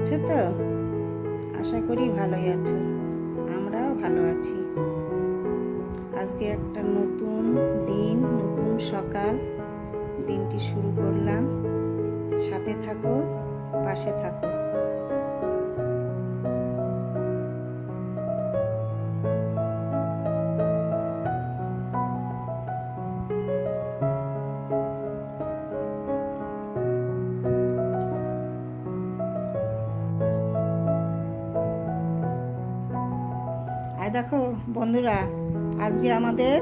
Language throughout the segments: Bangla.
আছো তো? আশা করি ভালোই আছো। আমরাও ভালো আছি। আজকে একটা নতুন দিন, নতুন সকাল, দিনটি শুরু করলাম। সাথে থাকো, পাশে থাকো। আর দেখো বন্ধুরা, আজকে আমাদের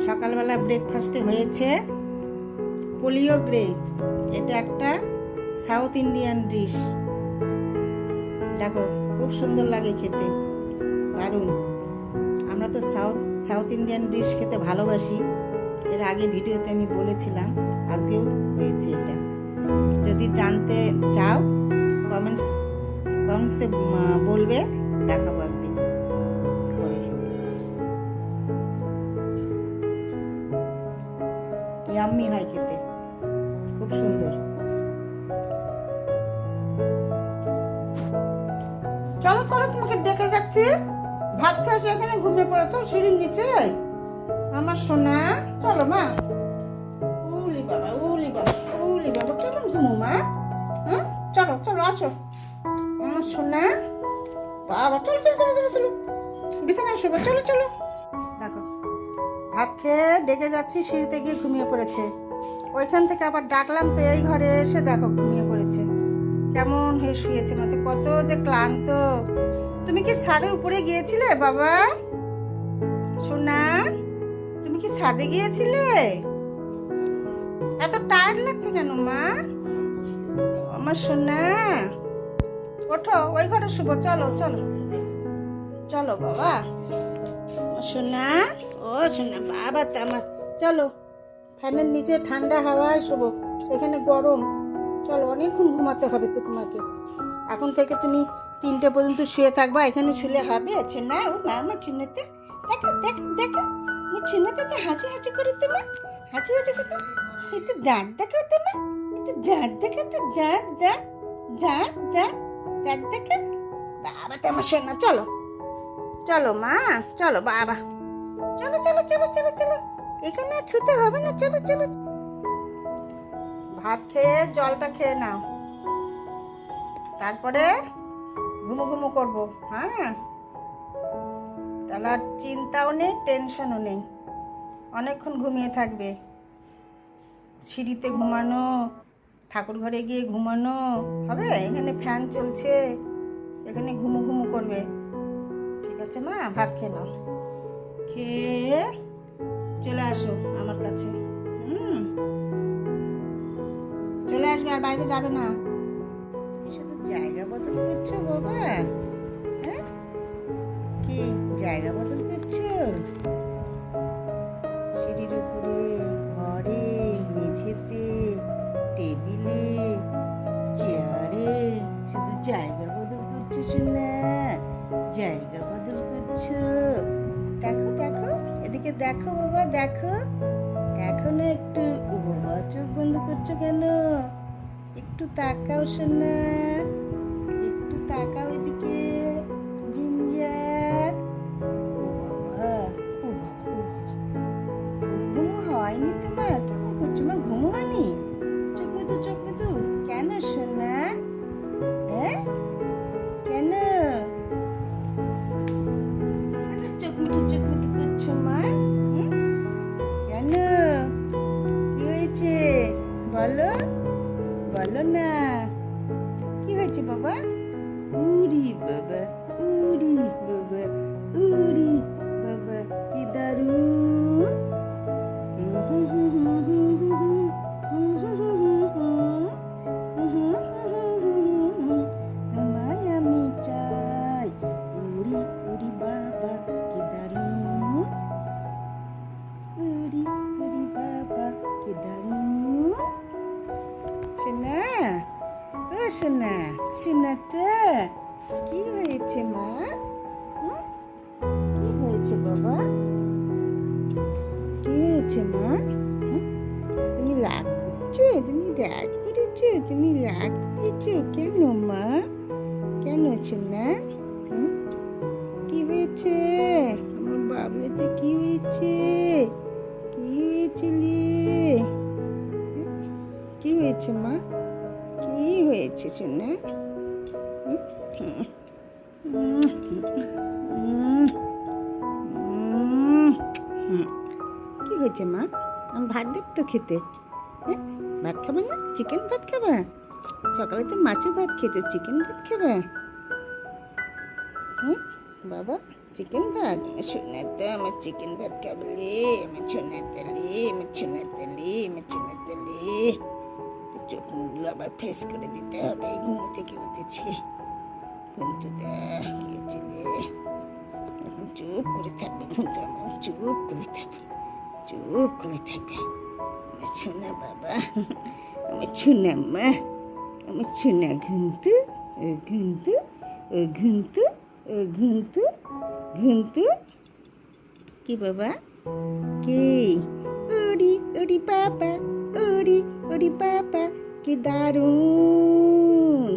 সকালবেলা ব্রেকফাস্টে হয়েছে পুলিয়োগ্রে। এটা একটা সাউথ ইন্ডিয়ান ডিশ। দেখো খুব সুন্দর লাগে খেতে, দারুণ। আমরা তো সাউথ ইন্ডিয়ান ডিশ খেতে ভালোবাসি। এর আগে ভিডিওতে আমি বলেছিলাম, আজকেও হয়েছে এটা। যদি জানতে চাও কমেন্টসে বলবে, দেখাবো একদিন করে। ইয়াম্মি হয় খেতে, খুব সুন্দর। চলো চলো, তোমাকে ডেকে যাচ্ছি। ভাত খাচ্ছি, এখানে ঘুমিয়ে পড়েছো সিঁড়ির নিচে আমার সোনা। চলো মা। উলি বাবা, উলি বাবা, উলি বাবা, কেমন ঘুমো মা? চলো চলো, আসো আমার সোনা। বাবা চলো চলো চলো চলো চলো, বিছানায় শোবো। চলো চলো। দেখো ভাত খেয়ে ডেকে যাচ্ছি, সিঁড়িতে গিয়ে ঘুমিয়ে পড়েছে। ওইখান থেকে আবার ডাকলাম তো এই ঘরে এসে দেখো ঘুমিয়ে পড়েছে। কেমন হয়ে শুয়েছে, মাঝে কত যে ক্লান্ত। তুমি কি ছাদের উপরে গিয়েছিলে বাবা? সোনা, তুমি কি ছাদে গিয়েছিলে? এত টায়ার্ড লাগছে কেন মা? আমার সোনা, ওঠো, ওই ঘরে শুবো। চলো চলো চলো বাবা। সোনা, ও সোনা বাবা, তা আমার চলো, ফ্যানের নিচে ঠান্ডা হাওয়ায় শোবো, এখানে গরম। চলো, অনেকক্ষণ ঘুমাতে হবে তো তোমাকে। এখন থেকে তুমি 3টে পর্যন্ত শুয়ে থাকবা, এখানে শুলে হবে। না ও মা, আমার চিন্নাতে দেখো দেখো দেখো, আমার চিন্নাতে তো হাঁচি হাঁচি করে তোমার, হাঁচি হাঁচি করতে। একটু দাঁত দেখো তোমার, একটু দাঁত দেখো, তো দাঁত দাঁত দাঁত দাঁত দাঁত দেখো বাবা। তো আমার সোনা, চলো চলো মা, চলো বাবা, চলো চলো চলো চলো চলো, এখানে আর ছুতে হবে না। চলো চলো, ভাত খেয়ে জলটা খেয়ে নাও, তারপরে ঘুমো ঘুমো করবো। হ্যাঁ, তাহলে আর চিন্তাও নেই, টেনশনও নেই। অনেকক্ষণ ঘুমিয়ে থাকবে। সিঁড়িতে ঘুমানো, ঠাকুর ঘরে গিয়ে ঘুমানো হবে? এখানে ফ্যান চলছে, এখানে ঘুমো ঘুমো করবে। ঠিক আছে মা, ভাত খেয়ে নাও, খেয়ে চলে আসো আমার কাছে। চলে আসবে, আর বাইরে যাবে না। শুধু জায়গা বদল করছো বাবা? হ্যাঁ, কি জায়গা বদল করছো? সিঁড়ির উপরে, ঘরে, মেঝেতে, টেবিলে, চেয়ারে শুধু জায়গা বদল করছো সোনা, জায়গা বদল করছো। দেখো দেখো, এদিকে দেখো বাবা, দেখো দেখো না একটু। ও বাবা, চোখ বন্ধ করছো কেন? একটু তাকাও সোনা, একটু তাকাও এদিকে। জিঞ্জার, ও বাবা, ও বাবা, ও বাবা, ঘুম হয়নি তোমার? কেমন করছো মা, ঘুম হয়নি? চোখ মেদু, চোখ মেদু কেন সোনা? হ্যাঁ, কেন চোখ মিটি করছো মা? কেন, কি হয়েছে বলো, বলো না, কি হয়েছে বাবা? উরি বাবা, উরি বাবা, উরি বাবা, কি দারুণ। আমায় আমি চাই, উরি উরি বাবা, কি দারুণ। উরি উরি বাবা, কি দারুণ। সোনা, ও সোনা, সোনা তো কি হয়েছে মা? কি হয়েছে বাবা, কি হয়েছে মা? তুমি রাগ করেছো? তুমি রাগ করেছো? তুমি রাগ করেছো কেন মা? কেন সোনা? কি হয়েছে আমার বাবলাতে? কি হয়েছে? কি হয়েছে রে? কি হয়েছে মা? কি হয়েছে সোনা? কি হয়েছে মা? আমি ভাত দেবো তো খেতে। হ্যাঁ, ভাত খাবে না? চিকেন ভাত খাবে? সকালে তো মাছের ভাত খেয়েছো, চিকেন ভাত খাবে? বাবা চিকেন ভাত? শোনাতে আমার চিকেন ভাত খাবলে, আমার শোনাতালি, আমার শোনাতালি, আমার শোনাতালি। চোখ মুখগুলো আবার ফ্রেশ করে দিতে হবে, ঘুম থেকে উঠেছি। ঘুমটা গিয়েছিলে, এখন চুপ করে থাকবে, ঘুমটা আমার চুপ করে থাকবে, চুপ করে থাকবে। আমার শোনা বাবা, আমার শোনা মা, আমার শোনা ঘুমতু, ও ঘুমতু, ও ঘুমতু, ও ঘুমতু, ঘুমতু। কি বাবা? কি? ওরি ওরি বাবা, ওরি ওরি বাবা, কি দারুণ!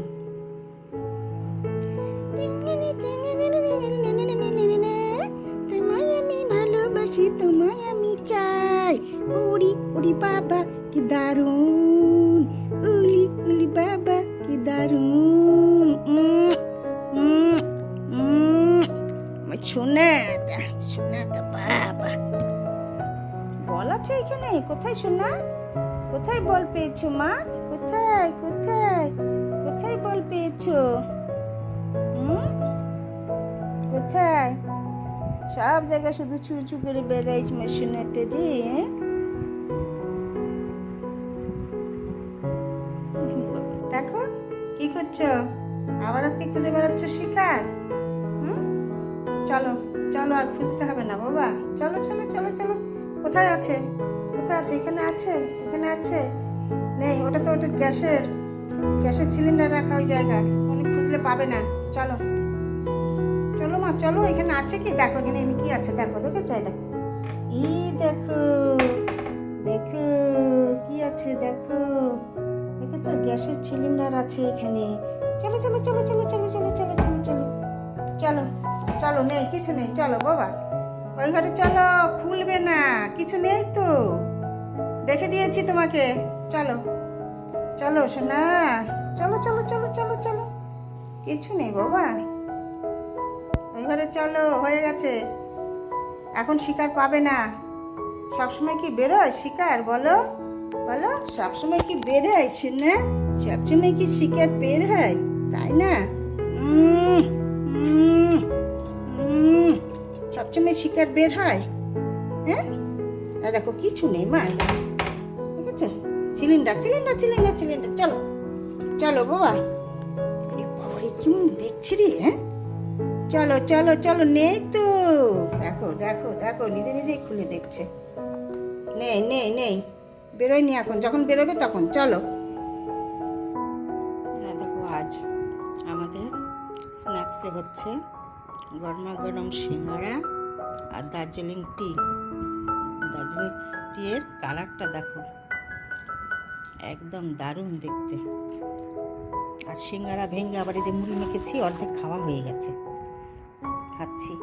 তোমায় আমি ভালোবাসি, তোমায় আমি চাই। ওরি ওরি বাবা, কি দারুণ! উলি উলি বাবা, কি দারুণ! সোনাটা, সোনাটা বাবা। বল আছে এখানে? কোথায় সোনা? কোথায় বল পেয়েছো মা? কোথায় কোথায় কোথায় বল পেয়েছো? কোথায়? সব জায়গা শুধু চু চু করে বেড়াইছ মা সোনাটা রে। দেখো কি করছো? আবার আজকে খুঁজে বেড়াচ্ছ শিকার? চলো চলো, আর খুঁজতে হবে না বাবা। চলো চলো চলো চলো। কোথায় আছে? কোথায় আছে? এখানে আছে, এখানে আছে। নেই, ওটা তো ওটা গ্যাসের সিলিন্ডার রাখা ওই জায়গায়, অনেক খুঁজলে পাবে না। চলো চলো মা চলো, এখানে আছে কি দেখো, এখানে কি আছে দেখো, দেখো চাই দেখো। ই দেখো দেখো কি আছে দেখো, দেখেছো? গ্যাসের সিলিন্ডার আছে এখানে। চলো চলো চলো চলো চলো চলো চলো চলো চলো চলো চলো। নেই, কিছু নেই, চলো বাবা ওই ঘরে চলো। খুলবে না, কিছু নেই তো, দেখে দিয়েছি তোমাকে। চলো চলো সোনা, চলো চলো চলো চলো চলো। কিছু নেই বাবা, ওই ঘরে চলো, হয়ে গেছে। এখন শিকার পাবে না। সবসময় কি বেরোয় শিকার? বলো বলো, সবসময় কি বেরোয় সোনা? সবসময় কি শিকার বের হয়? তাই না? সবসময় শিকার বের হয়? হ্যাঁ, দেখো কিছু নেই মা, ঠিক আছে? Cylinder cylinder cylinder cylinder. চলো চলো বাবা। বাবারে কেমন দেখছি রে। হ্যাঁ, চলো চলো চলো। নেই তো, দেখো দেখো দেখো, নিজে নিজেই খুলে দেখছে। নেই নেই নেই, বেরোয়নি এখন, যখন বেরোবে তখন। চলো। দেখো আজ আমাদের স্ন্যাক্সে হচ্ছে গরমা গরম সিঙ্গারা আর দার্জিলিং টি। দার্জিলিং টিয়ের কালারটা দেখো, একদম দারুণ দেখতে। আর সিঙ্গারা ভেঙে আবার এই যে মুড়ি মেখেছি, অর্ধেক খাওয়া হয়ে গেছে, খাচ্ছি।